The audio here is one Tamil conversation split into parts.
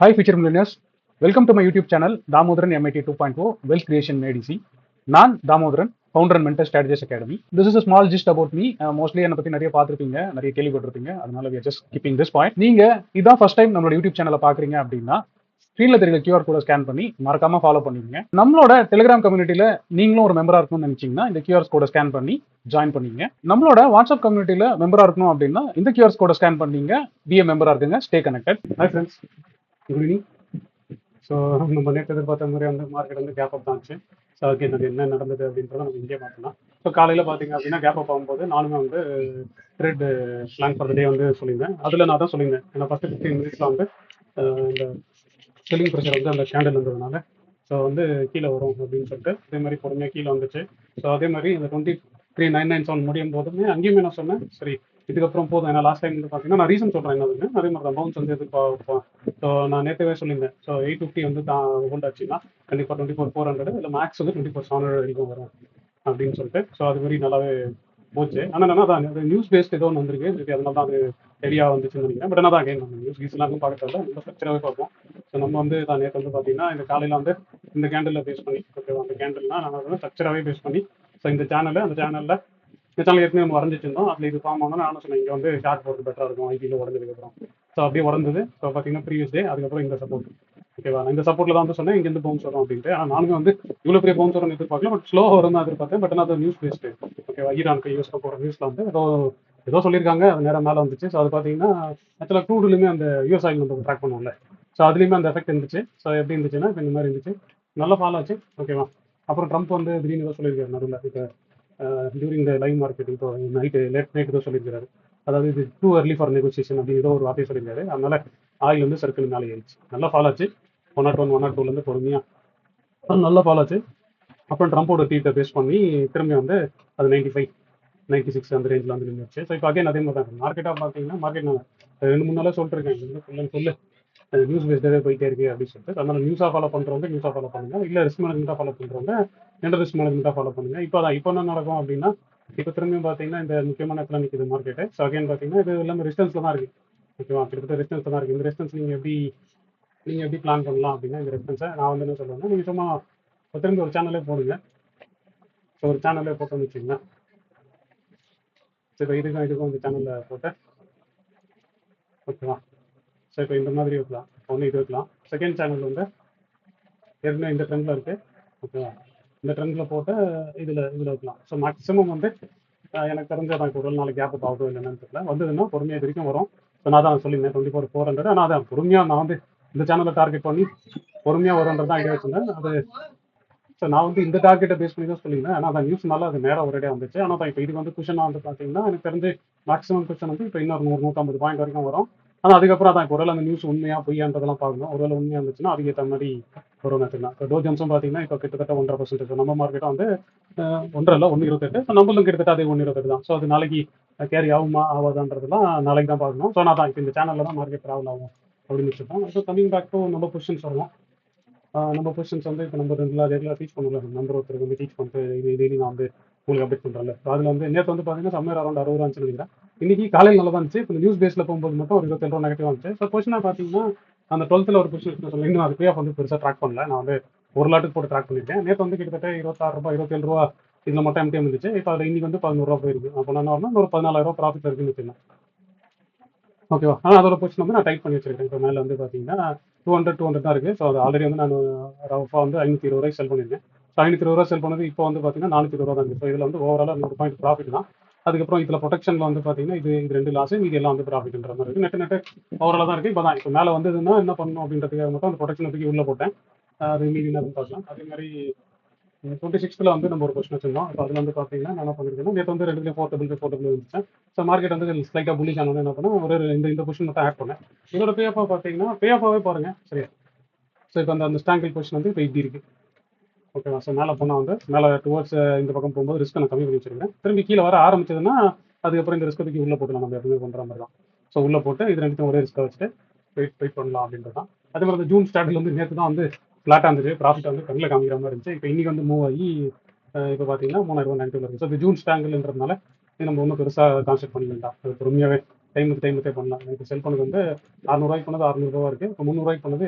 Hi, future millionaires. Welcome to my YouTube channel, Damodaran MIT 2.0 Wealth Creation Made Easy. நான் Damodaran, founder and mentor strategist academy. This is a small gist about me. Mostly என்னை பற்றி நிறைய பார்த்துருப்பீங்க, நிறைய கேள்விப்பட்டிருப்பீங்க. அதனால we are just keeping this point. நீங்க இதான் ஃபர்ஸ்ட் டைம் நம்மளோட யூடியூப் சேனலை பார்க்குறீங்க அப்படின்னா ஸ்க்ரீனில் தெரியுற QR கோடை ஸ்கேன் பண்ணி மறக்காம ஃபாலோ பண்ணிக்கங்க. நம்மளோட டெலிகிராம் கம்யூனிட்டியில் நீங்களும் ஒரு மெம்பராக இருக்கணும்னு நினைச்சீங்கன்னா இந்த QR கோடை ஸ்கேன் பண்ணி ஜாயின் பண்ணிங்க. நம்மளோட வாட்ஸ்அப் கம்யூனிட்டியில் மெம்பராக இருக்கணும் அப்படின்னா இந்த QR கோடை ஸ்கேன் பண்ணீங்க, பிஏ மெம்பராக இருக்குங்க. Stay connected. Hi friends, good evening. So நம்ம நேற்று எதிர்பார்த்த மாதிரி வந்து மார்க்கெட் வந்து கேப் அப் தான் ஆச்சு. ஸோ அதுக்கு எனக்கு என்ன நடந்தது அப்படின்றத நம்ம இங்கே பார்க்கலாம். ஸோ காலையில் பார்த்தீங்க அப்படின்னா கேப் அப் ஆகும்போது நானுமே வந்து ட்ரேட் பிளான் ஃபார் த டே வந்து சொல்லியிருந்தேன். அதில் நான் தான் சொல்லியிருந்தேன், ஏன்னா ஃபஸ்ட்டு 15 மினிட்ஸில் வந்து இந்த செல்லிங் ப்ரெஷர் வந்து அந்த கேண்டில் இருந்ததுனால ஸோ வந்து கீழே வரும் அப்படின்னு சொல்லிட்டு அதே மாதிரி பொறுமையாக கீழே வந்துச்சு. ஸோ அதே மாதிரி இந்த 23,997 முடியும் போதுமே அங்கேயுமே நான் சொன்னேன், சரி இதுக்கப்புறம் போதும். ஏன்னா லாஸ்ட் டைம் வந்து பார்த்தீங்கன்னா நான் ரீசன் சொல்கிறேன் என்னதுன்னு, அதே மாதிரி தான் பவுன்ஸ் வந்து எதிர்பார்ப்போம். ஸோ நான் நேற்றவே சொல்லியிருந்தேன், ஸோ 850 வந்து தான் ஹோல்ட் ஆச்சுன்னா கண்டிப்பாக 24,400 இல்லை மேக்ஸ் வந்து 24,700 வரைக்கும் வரும் அப்படின்னு சொல்லிட்டு. ஸோ அது மாதிரி நல்லாவே போச்சு. ஆனால் என்னன்னா தான் அது நியூஸ் பேஸ்ட் ஏதோ ஒன்று வந்திருக்கு, அதனால தான் அது ஹெவியாக வந்துச்சுன்னு நினைக்கிறேன். பட் என்ன தான் அகைன் நம்ம நியூஸ் கீஸ்லாம் பார்க்கறதில்ல, நம்ம ஸ்ட்ரக்சராகவே பார்ப்போம். ஸோ நம்ம வந்து தான் நேற்று வந்து பார்த்தீங்கன்னா இந்த காலையில் வந்து இந்த கேண்டில் பேஸ் பண்ணி, ஓகேவா, அந்த கேண்டில்னா நம்ம வந்து ஸ்ட்ரக்சராகவே பேஸ் பண்ணி ஸோ இந்த சேனலில் அந்த சேனலில் ஏற்கனவே நம்ம வரைஞ்சிருந்தோம். அதில் இது ஃபார்ம் ஆகணும் நான் சொன்னேன், இங்கே வந்து ஷார்ட் போகிறது பெட்டராக இருக்கும் ஐபியில் உடஞ்சதுக்கப்புறம். ஸோ அப்படியே உடந்தது. ஸோ பார்த்தீங்கன்னா ப்ரீவியஸ் டே அதுக்கப்புறம் இந்த சப்போர்ட், ஓகேவா, இந்த சப்போர்ட்டில் தான் வந்து சொன்னேன் இங்கேருந்து பவுன்ஸ் வரும் அப்படின்ட்டு. ஆனால் நானுமே வந்து இவ்வளோ பெரிய பவுன்ஸ் வரும் எதிர்பார்க்கல, பட் ஸ்லோ வரும் தான் எதிர்பார்த்தேன். பட் ஆனால் அது நியூஸ் பேஸ்டு, ஓகேவா, ஈரானுக்கு யூஎஸ்க்கு போகிற நியூஸில் வந்து ஏதோ சொல்லியிருக்காங்க, அது நேரம் மேலே வந்துச்சு. ஸோ அது பார்த்தீங்கன்னா ஆக்சுவலாக க்ரூடுலையுமே அந்த யூஎஸ் ஆயில் நம்ம ட்ராக் பண்ணுவோம்ல, ஸோ அதுலேயுமே அந்த எஃபெக்ட் இருந்துச்சு. ஸோ எப்படி இருந்துச்சுன்னா இப்போ இந்த மாதிரி இருந்துச்சு, நல்லா ஃபாலோ ஆச்சு, ஓகேவா. அப்புறம் ட்ரம்ப் வந்து திடீர்னு ஏதோ சொல்லியிருக்காரு நடுவில், இப்போ டியூரிங் த லைவ் மார்க்கெட், இப்போ நைட்டு லேட் நைட் ஏதோ சொல்லியிருக்காரு, அதாவது இது டூ early ஃபார் நெகோசியேஷன் அப்படின்னு ஏதோ ஒரு வார்த்தையை சொல்லியிருக்காரு. அதனால ஆயில் வந்து சர்க்கிள் மேலே ஏறிச்சு, நல்லா ஃபாலோ ஆச்சு. 101 102லேருந்து பொறுமையாக நல்லா ஃபாலோ ஆச்சு. அப்புறம் ட்ரம்போட ட்வீட்டை பேஸ் பண்ணி திரும்பி வந்து அது 95 96 அந்த ரேஞ்சில் வந்து நின்றுச்சு. ஸோ இப்போ அகைன் அதே மாதிரி தான் மார்க்கெட்டாக பார்த்தீங்கன்னா, மார்க்கெட் நான் 2-3 நாளாக சொல்லிட்டு இருக்கேன், சொல்லு நியூஸ் பேஸ்டாகவே போயிட்டே இருக்கு அப்படின்னு சொல்லிட்டு. அதனால நியூஸாக ஃபாலோ பண்ணுறவங்க நியூஸாக ஃபாலோ பண்ணுங்க, இல்லை ரிஸ்க் மேனேஜ்மெண்ட்டாக ஃபாலோ பண்ணுறவங்க எந்த ரிஸ்க் மேனேஜ்மெண்ட்டாக ஃபாலோ பண்ணுங்க. இப்போ என்ன நடக்கும் அப்படின்னா, இப்போ திரும்பியும் பார்த்தீங்கன்னா இந்த முக்கியமான இடத்துல நிற்குது மார்க்கெட்டு. ஸோ அகைன் பார்த்தீங்கன்னா இது எல்லாமே ரெசிஸ்டன்ஸில் தான் இருக்குது, ஓகேவா, கிட்டத்தட்ட ரெசிஸ்டன்ஸில் தான் இருக்குது. இந்த ரெசிஸ்டன்ஸ் நீங்கள் எப்படி பிளான் பண்ணலாம் அப்படின்னா, இந்த ரெஃபரன்ஸை நான் வந்து என்ன சொல்லுவேன்னா, நீங்கள் சும்மா திரும்பி ஒரு சேனலே போடுங்க. ஸோ ஒரு சேனலே போட்டோம்னு வச்சுக்கோங்க. ஸோ இப்போ இதுக்கும் இந்த சேனலில் போட்டேன், ஓகேவா. ஸோ இப்போ இந்த மாதிரி வைக்கலாம், ஒன்று இது வைக்கலாம். செகண்ட் சேனல் வந்து ஏற்கனவே இந்த ட்ரெண்டில் இருக்குது, ஓகேவா. இந்த ட்ரெண்டில் போட்டு இதில் வைக்கலாம். ஸோ மேக்ஸிமம் வந்து எனக்கு தெரிஞ்ச எனக்கு ஒரு நாளைக்கு கேப் ஆகும் இல்லைன்னு தெரியல, வந்ததுன்னா பொறுமையாக இது வரைக்கும் வரும். ஸோ நான் தான் சொல்லியிருந்தேன் 24,400. ஆனால் அதான் பொறுமையாக நான் வந்து இந்த சேனலை டார்கெட் பண்ணி பொறுமையாக வரும்ன்றது தான் ஐடியா வச்சுருந்தேன். அது ஸோ நான் வந்து இந்த டார்கெட்டை பேஸ் பண்ணி தான் சொல்லியிருந்தேன். ஆனால் அந்த நியூஸ்னால அது நேரம் ஒரேடியாக வந்துச்சு. ஆனால் இப்போ இது வந்து குஷனாக வந்து பார்த்தீங்கன்னா எனக்கு தெரிஞ்சு மேக்ஸிமம் குஷன் வந்து இப்போ இன்னொரு 100-150 பாயிண்ட் வரைக்கும் வரும். ஆனால் அதுக்கப்புறம் தான் இப்போ ஒருவேளை அந்த நியூஸ் உண்மையாக பொய்யான்றதெல்லாம் பார்க்கணும். ஒருவேளை உண்மையாக இருந்துச்சுன்னா அதுக்கேற்ற மாதிரி வரும் வச்சுக்கலாம். இப்போ டோ ஜோன்ஸும் பார்த்தீங்கன்னா இப்போ கிட்டத்தட்ட 1.5%. நம்ம மார்க்கெட்டும் வந்து 1.5 இல்லை 1.28. ஸோ நம்மளும் கிட்டத்தட்ட அதே 1.28 தான். ஸோ அது நாளைக்கு கேரி ஆகுமா ஆகாதான்றதுலாம் நாளைக்கு தான் பார்க்கணும். ஸோ நான் தான் இப்போ இந்த சேனலில் தான் மார்க்கெட் ட்ராவல் ஆகும் அப்படின்னு வச்சுருக்கோம். ஸோ கமிங் பேக் டு நம்ம பொசிஷன்ஸ் வருவோம். நம்ம பொசிஷன்ஸ் வந்து இப்போ நம்ம ரெகுலராக டீச் பண்ணுவோம்ல, நம்பர் ஒருத்தருக்கு வந்து டீச் பண்ணிட்டு இது டெய்லி நான் வந்து உங்களுக்கு அப்டேட் பண்ணுறேன்ல. ஸோ அதில் வந்து நேற்று வந்து பார்த்தீங்கன்னா சம்மர் அரௌண்ட் 60 ரூபான்னு நினைக்கிறேன். இன்னைக்கு காலையில் நல்லா தான் இருந்துச்சு. இப்போ நியூஸ் பேஸில் போகும்போது மட்டும் ஒரு 27 ரூபா நெகட்டிவ் வந்துச்சு. ஸோ பொசிஷனாக பார்த்தீங்கன்னா அந்த 12th ஒரு பொசிஷன் சொல்லுங்க, இன்னும் அது பேஆஃப் வந்து பெருசாக ட்ராக் பண்ணல. நான் வந்து ஒரு லாட்டுக்கு போட்டு ட்ராக் பண்ணியிருக்கேன். நேற்று வந்து கிட்டத்தட்ட 26 ரூபா 27 ரூபா இதில் மட்டும் எம்டிஎம் இருந்துச்சு. இப்போ அதில் இன்னைக்கு வந்து 11 ரூபா போயிருக்கு. அப்போ நான் என்ன ஒரு 14,000 ரூபா ப்ராஃபிட் இருக்குன்னு வச்சுருந்தேன், ஓகேவா. ஆனால் அதோட பொசிஷன் வந்து நான் டைட் பண்ணி வச்சிருக்கேன். இப்போ மேலே வந்து பார்த்தீங்கன்னா 200 தான் இருக்குது. ஸோ அது ஆல்ரெடி வந்து நான் ரஃபாக வந்து 520 ரூபாய் செல் பண்ணியிருக்கேன். ஸோ 520 ரூபா செல் பண்ணது இப்போ வந்து பார்த்தீங்கன்னா 420 ரூபா தான் இருக்குது. ஸோ இதில் வந்து ஓவராலாக 100 பாயிண்ட் ப்ராஃபிட் தான். அதுக்கப்புறம் இதில் ப்ரொடெக்ஷனில் வந்து பார்த்தீங்கன்னா இது 2 லாஸ், இது எல்லாம் வந்து ப்ராஃபிட்ன்ற மாதிரி இருக்குது. நெட்டு ஓவராலாக தான் இருக்குது. இப்போ மேலே வந்ததுன்னா என்ன பண்ணணும் அப்படின்றதுக்காக மட்டும் அந்த ப்ரொடெக்ஷனை தூக்கி உள்ளே போட்டேன். அது மீதி என்ன பார்க்கலாம். அதே மாதிரி 26th வந்து நம்ம ஒரு கொஸ்டின் வச்சிருந்தோம். இப்போ அதில் வந்து பார்த்தீங்கன்னா நான் என்ன பண்ணியிருக்கேன்னா, நேற்று வந்து 2 4 இருந்துச்சு. ஸோ மார்க்கெட் வந்து ஸ்லைட்டாக புல்லிஷ் ஆனது என்ன பண்ணேன், ஒரு இந்த பொசிஷன் மட்டும் ஆட் பண்ணேன். இதோட பே ஆஃபாக பார்த்தீங்கன்னா பே ஆஃபாகவே பாருங்க, சரியா. ஸோ இப்போ அந்த ஸ்டாங்கிள் பொசிஷன் வந்து இப்போ இப்படி இருக்கு, ஓகேவா. ஸோ மேலே போனால் வந்து மேலே டுவர்ட்ஸ் இந்த பக்கம் போகும்போது ரிஸ்க் நான் கம்மி பண்ணி வச்சிருக்கேன். திரும்பி கீழே வர ஆரம்பிச்சதுன்னா அதுக்கப்புறம் இந்த ரிஸ்க் தூக்கி உள்ளே போட்டுலாம், நம்ம எப்பவுமே பண்ணுற மாதிரி தான். ஸோ உள்ளே போட்டு இது ரெண்டுத்தையும் ஒரே ரிஸ்க்கை வச்சுட்டு வெயிட் பண்ணலாம் அப்படின்றது தான். அதே மாதிரி அந்த ஜூன் ஸ்டார்டில் வந்து நேற்று தான் வந்து ஃப்ளாட்டாக இருந்துச்சு, ப்ராஃபிட் வந்து கண்ணில் காமிக்கிற மாதிரி இருந்துச்சு. இப்போ இன்னைக்கு வந்து மூவ் ஆகி இப்போ பார்த்தீங்கன்னா 3000 நெகட்டிவ் இருக்குது. ஸோ இது ஜூன் ஸ்டாங்கிள்ன்றதுனால இது நம்ம ஒன்றும் பெருசாக கான்செப்ட் பண்ணி வேண்டாம், அது பொறுமையாகவே டைமுக்கு பண்ணலாம். இப்போ செல் பண்ணது வந்து 600 பண்ணது 600 இருக்குது. இப்போ 300 பண்ணது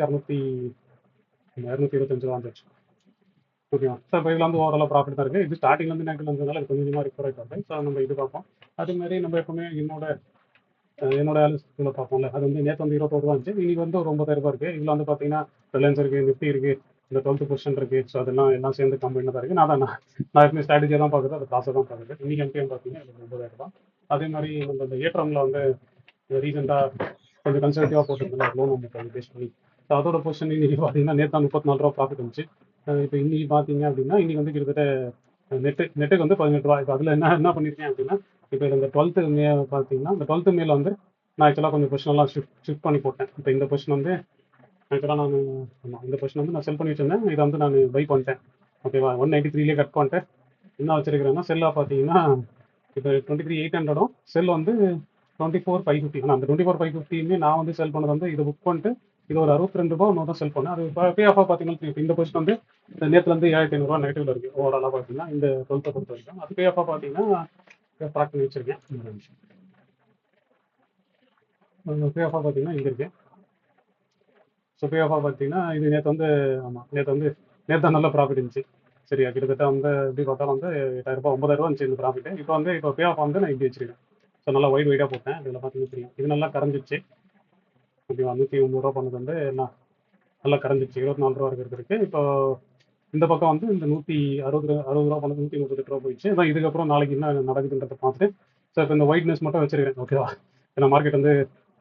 225 வந்துச்சு. ஓகேவா? ஸோ இப்போ இதில் வந்து ஓவராலாக ப்ராஃபிட் தான் இருக்குது. இது ஸ்டார்டிங்லேருந்து நெகட்டிவ் வந்ததுனால இது கொஞ்சம் கொஞ்சமாக ரிக்கவர் ஆகிட்டு வருது. ஸோ நம்ம இது பார்ப்போம். அதே மாதிரி நம்ம எப்பவுமே என்னோட ஆலோசனை பார்ப்போம்ல, அது வந்து நேற்று வந்து 21 ரூபா இருந்துச்சு, இன்னைக்கு வந்து ஒரு 9,000 இருக்குது. இதில் வந்து பார்த்தீங்கன்னா ரிலையன்ஸ் இருக்குது, நிஃப்டி இருக்குது, இந்த 12% இருக்குது. ஸோ அதெல்லாம் எல்லாம் சேர்ந்து கம்பெனியில் தான் இருக்குது. நான் எப்பவுமே ஸ்ட்ராட்டஜியாக தான் பார்க்குறது, அது காசை தான் பார்க்குறது. இன்னைக்கு எம்டிஎம் பார்த்தீங்கன்னா இது 9,000 ரூபா. அதே மாதிரி நம்ம இந்த ஏற்றம்ல வந்து ரீசெண்டாக கொஞ்சம் கன்சர்வேட்டிவாக போட்டுருந்தோம் லோன் அமௌண்ட் பேஸ் பண்ணி. ஸோ அதோட பொசிஷன் இன்னைக்கு பார்த்தீங்கன்னா நேற்று 34 ரூபா ப்ராஃபிட் இருந்துச்சு. இப்போ இன்னைக்கு பார்த்தீங்க அப்படின்னா இன்னைக்கு வந்து கிட்டத்தட்ட நெட்டுக்கு வந்து 18 ரூபா. இப்போ அதில் என்ன என்ன பண்ணியிருக்கேன் அப்படின்னா, இப்போ இந்த 12th மே பார்த்தீங்கன்னா இந்த 12th மேல வந்து நான் ஆக்சுவலாக கொஞ்சம் பொசிஷனெல்லாம் ஷிஃப்ட் பண்ணி போட்டேன். இப்போ இந்த பொசிஷன் வந்து ஆக்சுவலாக ஆமாம், இந்த பொசிஷன் வந்து நான் செல் பண்ணி வச்சிருந்தேன். இதை வந்து நான் பை பண்ணிட்டேன். ஓகேவா? 193 கட் பண்ணிட்டேன். என்ன வச்சிருக்கிறேன்னா செல்லாக பார்த்தீங்கன்னா இப்போ 23,800 செல் வந்து 24,550. ஆனால் அந்த 24,550 நான் வந்து செல் பண்ணது வந்து இதை புக் பண்ணிட்டு இது ஒரு 62 ரூபா ஒன்று தான் செல் பண்ணேன். அது பே ஆஃபாக பார்த்தீங்கன்னா இப்போ இந்த பொசிஷன் வந்து நேற்றுலேருந்து 7,500 நெகட்டிவ்ல இருக்குது. ஓவராலாக பார்த்தீங்கன்னா இந்த 12th பொறுத்த வரைக்கும் அது பே ஆஃபாக பார்த்தீங்கன்னா ட்ராக் பண்ணி வச்சிருக்கேன். பே ஆஃபாக பார்த்தீங்கன்னா இங்கே இருக்கு. ஸோ பே ஆஃபாக பார்த்தீங்கன்னா இது நேற்று வந்து ஆமாம் நேற்று தான் நல்ல ப்ராஃபிட் இருந்துச்சு. சரியா? கிட்டத்தட்ட வந்து எப்படி பார்த்தாலும் வந்து 8,000 ரூபா 9,000 இருந்துச்சு இந்த ப்ராஃபிட். இப்போ பே ஆஃப் வந்து நான் இப்படி வச்சிருக்கேன். ஸோ நல்லா வைடாக போட்டேன். இதில் பார்த்தீங்கன்னா தெரியும், இது நல்லா கரைஞ்சிச்சு. ஓகேவா? 130 ரூபா பண்ணது வந்து எல்லாம் நல்லா கரைஞ்சிச்சு. 24 ரூபா இருக்கிறதுக்கு இப்போ இந்த பக்கம் வந்து இந்த 160 ரூபா பண்ணது 138 ரூபா போயிடுச்சு. அதான் இதுக்கப்புறம் நாளைக்கு என்ன நடக்குதுன்றதை பார்த்துட்டு ஸோ இப்போ இந்த ஒயிட்னஸ் மட்டும் வச்சிருக்கேன். ஓகேவா? ஏன்னா மார்க்கெட் வந்து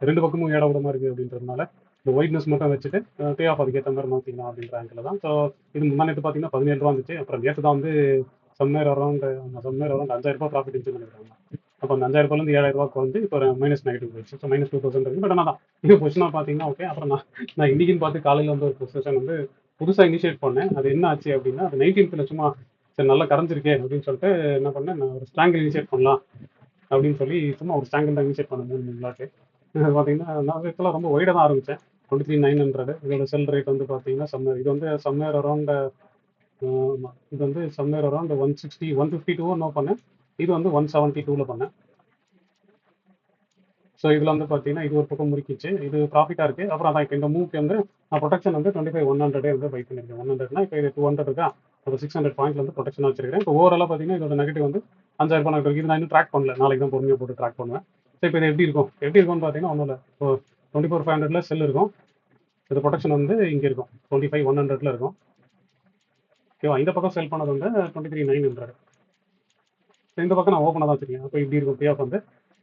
ரெண்டு பக்கமும் ஏட விடமா இருக்குது அப்படின்றதுனால இந்த ஒயிட்னஸ் மட்டும் வச்சுட்டு பே ஆஃப் அதுக்கேற்ற மாதிரி மாற்றிக்கலாம் அப்படின்ற ஆங்கிள் தான். ஸோ இது முன்னாடி பார்த்தீங்கன்னா 17 ரூபா இருந்துச்சு. அப்புறம் நேற்று தான் வந்து சம்வேர் அரௌண்ட் 5,000 ரூபா ப்ராஃபிட் இருந்துச்சுன்னு நினைக்கிறாங்க. அப்போ அந்த 5,000 ரூபாயிலேருந்து 7,000 ரூபாய்க்கு வந்து இப்போ மைனஸ் நெகட்டிவ் போயிடுச்சு. ஸோ -2,000 இருக்குது. பட் ஆனால் தான் இது பொசிஷனாக பார்த்தீங்கன்னா ஓகே. அப்புறம் நான் இன்னைக்குன்னு பார்த்து காலையில் வந்து ஒரு பொசிஷன் வந்து புதுசாக இனிஷியேட் பண்ணேன். அது என்ன ஆச்சு அப்படின்னா அது 19th சும்மா சரி நல்லா கரைஞ்சிருக்கே அப்படின்னு சொல்லிட்டு என்ன பண்ணேன், நான் ஒரு ஸ்ட்ராங்கிள் இனிஷியேட் பண்ணலாம் அப்படின்னு சொல்லி சும்மா ஒரு ஸ்ட்ராங்கிள் தான் இனிஷியேட் பண்ணேன் 3 லாட்டு. பார்த்தீங்கன்னா நான் இதெல்லாம் ரொம்ப ஒய்டாக தான் ஆரம்பித்தேன். 23,900 இதோட செல் ரேட் வந்து பார்த்தீங்கன்னா இது வந்து சம்வேர் அரௌண்ட் இது வந்து சம்வேர் அரௌண்ட் 160 152 நோ பண்ணேன். இது வந்து 172ல பண்ணேன். ஸோ இதில் வந்து பார்த்தீங்கன்னா இது ஒரு பக்கம் முறிக்கிச்சு. இது ப்ராஃபிட்டாக இருக்குது. அப்புறம் அதான் இப்போ இந்த மூவ்க்கு வந்து நான் ப்ரொடெக்ஷன் வந்து 25,100 வந்து பை பண்ணியிருக்கேன். 100னா இப்போ இது 200 இருக்கா, அப்போ 600 பாயிண்ட்ல வந்து ப்ரொடெக்ஷனாக வச்சிருக்கேன். இப்போ ஓவராலாக பார்த்தீங்கன்னா இதோட நெகட்டிவ் வந்து 5,000 ரூபாய் இருக்குது. இது நான் இன்னும் ட்ராக் பண்ணல. நாளைக்கு தான் பொறுமையாக போட்டு ட்ராக் பண்ணுவேன். ஸோ இப்போ இது எப்படி இருக்கும்னு பார்த்தீங்கன்னா ஒன்றும் இல்லை. இப்போ 24,500ல செல் இருக்கும். இது ப்ரொடெக்ஷன் வந்து இங்கே இருக்கும் 25,100ல இருக்கும். ஓகேவா? இந்த பக்கம் செல் பண்ணது வந்து 23,900. இந்த பக்கம் நான் ஓப்பனாக தான் வச்சிருக்கேன். அப்போ இப்படி இருக்கும் பே ஆஃப் வந்து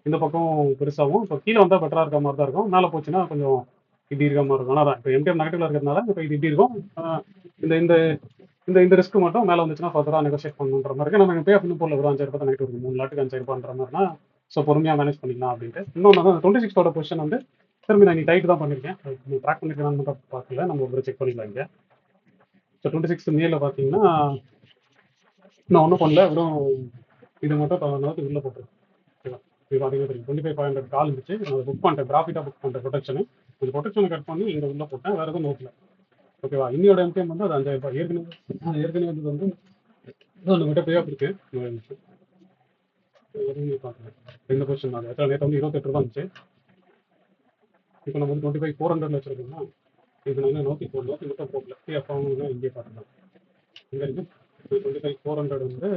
இந்த பக்கம் பெருசாகவும் இப்போ கீழே வந்தால் பெட்டராக இருக்க மாதிரி தான் இருக்கும். மேலே போச்சுன்னா கொஞ்சம் இப்படி இருக்க மாதிரி இருக்கும். ஆனால் தான் இப்போ எம்டிஎம் நெகட்டிவ்ல இருக்கிறதுனால இப்போ இது இப்படி இருக்கும். இந்த இந்த இந்த இந்த ரிஸ்க் மட்டும் மேலே வந்துச்சுன்னா ஃபர்தராக நெகோஷியேட் பண்ணணுன்ற மாதிரி இருக்கு. நம்ம பே ஆஃப் இன்னும் போடல, ஒரு 5,000 ரூபாய் நெகட்டிவ் இருக்குது. 3 லாட்டுக்கு 5,000 ரூபான்ற மாதிரினா ஸோ பொறுமையாக மேனேஜ் பண்ணிக்கலாம் அப்படின்ட்டு. இன்னொன்று தான் 26 பொசிஷன் வந்து திரும்பி நான் டைட் தான் பண்ணியிருக்கேன். ட்ராக் பண்ணிருக்கேன் மட்டும் பார்க்கல, நம்ம ஒரு செக் பண்ணிக்கலாம் இங்கே. ஸோ 26 மேல பார்த்தீங்கன்னா நான் ஒன்றும் பண்ணல, வெறும் இது மட்டும் நேரத்துக்கு உள்ளே போட்டுருக்கேன். ஓகேவா? இது பார்த்தீங்கன்னா தெரியும் 25,500 கால் இருந்துச்சு. நான் புக் பண்ணிட்டேன், ப்ராஃபிட்டாக புக் பண்ணிட்டேன் ப்ரொடெக்ஷனு. இந்த ப்ரொடெக்ஷனை கட் பண்ணி இங்கே உள்ளே போட்டேன், வேறு எதுவும் நோட்டில். ஓகேவா? இன்னையோட எம்டிஎம் வந்து அது 5,000 ரூபாய். ஏற்கனவே வந்து நம்மகிட்ட பே ஆஃப் இருக்கு. பார்க்குறேன் இந்த பொசிஷன் தான். நேற்று வந்து 28 ரூபா இருந்துச்சு. இப்போ நம்ம வந்து 25,400 வச்சிருக்கோம்னா இது நான் இன்னும் நோக்கி மட்டும் போடல. பே ஆஃப் ஆகணும்னா இங்கே பார்த்துக்கலாம். இங்கே இருக்கு 25,400 வந்து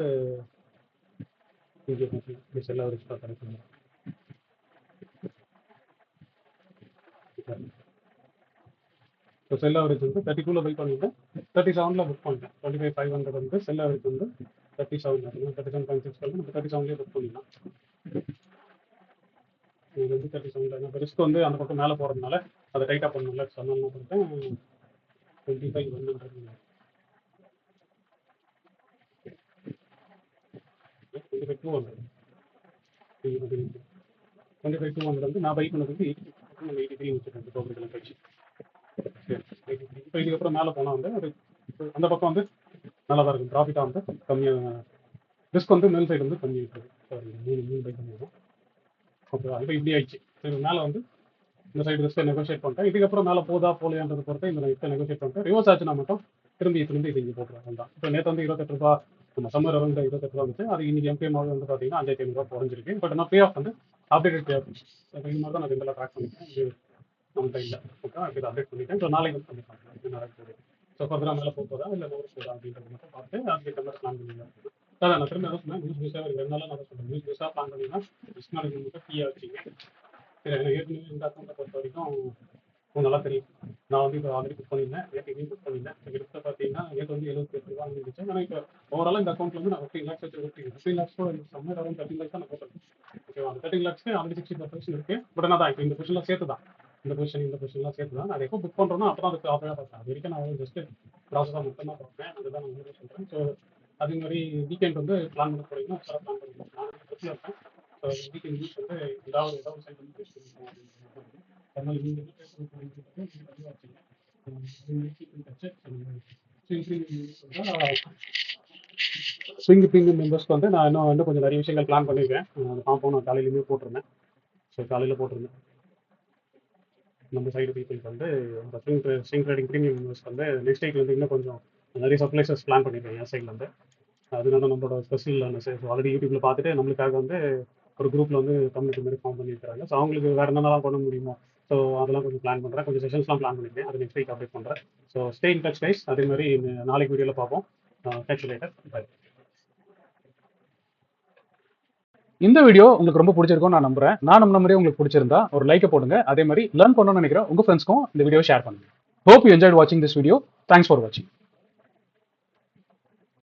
இங்கே பார்த்துக்கலாம். செல் ஆவரேஜ் பார்க்குறேன். இப்போ செல் ஆவரேஜ் வந்து 32ல பை பண்ணிட்டேன், 37ல புக் பண்ணிட்டேன். 25,500 வந்து செல் ஆவரேஜ் வந்து 37 37.6 வந்து நம்ம 37லேயே புக் பண்ணிடலாம். இது வந்து 37 நம்ம ரிஸ்க் வந்து அந்த பக்கம் மேலே போகிறதுனால அதை டைட்டாக பண்ணணும்ல. சொன்னால் என்ன பண்ணிட்டேன் 25,100 25,200 25,200 வந்து நான் பை பண்ணதுக்கு 83 வச்சுருக்கேன் டோக்கன் கழிச்சு. சரி, இப்போ இதுக்கப்புறம் மேலே போனால் வந்து அது அந்த பக்கம் வந்து நல்லா தான் இருக்கும். ப்ராஃபிட்டாக வந்து கம்மியாக, ரிஸ்க் வந்து மேல் சைடு வந்து கம்மி இருக்குது. சாரி, 3 பை பண்ணிடுவோம். ஓகேவா? இப்போ இப்படி ஆயிடுச்சு. சரி, மேலே வந்து இந்த சைடு ரிஸ்க்கை நெகோஷியேட் பண்ணிட்டேன். இதுக்கப்புறம் மேலே போதா போலையான்றதை பொறுத்து இந்த ரிஸ்க்கை நெகோஷியேட் பண்ணிட்டேன். ரிவர்ஸ் ஆச்சுன்னா மட்டும் திரும்பி இது இங்கே போட்டுருவேன் தான். இப்போ நேற்று வந்து 28 ரூபா, நம்ம சம்மர் அரௌண்ட் 28 ரூபா வந்துச்சு. அது இன்னைக்கு எம்டிஎம் வந்து பார்த்தீங்கன்னா 5,500 ரூபா குறைஞ்சிருக்கு. பட் ஆனால் பே ஆஃப் வந்து அப்டேட்டட் தேவைப்படுது. இந்த மாதிரி தான் நான் இதெல்லாம் ட்ராக் பண்ணிட்டேன். இது நம்ம இல்லை ஓகே இது அப்டேட் பண்ணிட்டேன். ஸோ நாளைக்கு வந்து பண்ணிக்கலாம் இது நடக்குது. ஸோ ஃபர்தராக மேலே போதா இல்லை நோட்ஸ் போதா அப்படின்றது மட்டும் பார்த்து அதுக்கு மாதிரி பிளான் பண்ணிக்கலாம். அதான் நான் திரும்ப எதாவது சொன்னேன், நியூஸ் பேஸாக இருந்தாலும் நான் சொல்கிறேன், நியூஸ் பேஸாக பிளான் பண்ணிங்கன்னா ரிஸ்க் மேனேஜ்மெண்ட் மட்டும் ஃப்ரீயாக வச்சுங்க. சரி எனக்கு ஏற்கனவே இந்த அக்கௌண்ட்டை பொறுத்த வரைக்கும் உங்களுக்கு நல்லா தெரியும். நான் வந்து இப்போ ஆல்ரெடி புக் பண்ணியிருந்தேன், நேற்று புக் பண்ணியிருந்தேன். கிட்டத்தட்ட பார்த்தீங்கன்னா நேற்று வந்து 78 ரூபா இருந்துச்சு. ஆனால் இப்போ ஓவராலாக இந்த அக்கௌண்ட்டில் வந்து நான் 15 lakhs வச்சு ஓட்டிங்க. 15 lakhs கூட சம்மர் அரௌண்ட் 13 lakhs தான் நான் போட்டேன். ஓகேவா, அந்த 13 lakhs ஆல்ரெடி 64% இருக்கு. பட் ஆனால் தான் இப்போ இந்த பொசிஷன்லாம் சேர்த்து தான் இந்த பொசிஷன்லாம் சேர்த்து தான் நான் எப்போ புக் பண்ணுறோன்னா அப்போ தான் அதுக்கு ஆஃபராக பார்த்தேன். அது வரைக்கும் நான் ஜஸ்ட் ப்ராசஸாக மட்டும் தான் பார்ப்பேன். அதுதான் நான் வந்து சொல்கிறேன். ஸோ அதே மாதிரி வீக்கெண்ட் வந்து பிளான் பண்ண போகிறீங்கன்னா சார் பிளான் பண்ணிக்கலாம். நான் பற்றி இருப்பேன். ஸோ வீக்கெண்ட் நியூஸ் வந்து ஏதாவது சைட் வந்து பேச அப்படின்னு அதனால நீங்கள் என்ன பேசணும் தெளிவாக வச்சுங்க. ஸ்விங் ப்ரீமியம் மெம்பர்ஸ்க்கு வந்து நான் இன்னும் கொஞ்சம் நிறைய விஷயங்கள் பிளான் பண்ணியிருக்கேன். அந்த காம்பவுண்ட் நான் காலையிலேயே போட்டிருந்தேன். ஸோ காலையில் போட்டிருந்தேன். நம்ம சைடு பீப்புளுக்கு வந்து இந்த ஸ்விங் ட்ரேடிங் ப்ரீமியம் மெம்பர்ஸ்க்கு வந்து நெக்ஸ்ட் வீக்ல வந்து இன்னும் கொஞ்சம் நிறைய சர்ப்ரைசஸ் பிளான் பண்ணியிருக்கேன் என் சைட்லேருந்து. அதனால நம்மளோட ஸ்பெஷல் ஆல்ரெடி யூடியூப்ல பார்த்துட்டு நம்மளுக்காக வந்து ஒரு குரூப்ல வந்து கம்யூனிட்டி மாதிரி ஃபார்ம் பண்ணியிருக்காங்க. ஸோ அவங்களுக்கு வேறு என்னென்னலாம் பண்ண முடியுமோ ஸோ அதெல்லாம் கொஞ்சம் பிளான் பண்ணுறேன். கொஞ்சம் செஷன்ஸ்லாம் பிளான் பண்ணியிருக்கேன். அது நெக்ஸ்ட் வீக் அப்டேட் பண்ணுறேன். So stay in touch guys. அதே மாதிரி நாளைக்கு வீடியோவில் பார்ப்போம். Catch you later. பை. இந்த வீடியோ உங்களுக்கு ரொம்ப பிடிச்சிருக்கும் நான் நம்புறேன். நான் நம்பின மாதிரி உங்களுக்கு பிடிச்சிருந்தா ஒரு லைக்கை போடுங்க. அதே மாதிரி லேர்ன் பண்ணணும்னு நினைக்கிற உங்க ஃப்ரெண்ட்ஸ்க்கும் இந்த வீடியோ ஷேர் பண்ணுங்க. ஹோப் யூ என்ஜாய்ட் வாட்சிங் திஸ் வீடியோ. தேங்க்ஸ் ஃபார் வாட்சிங்.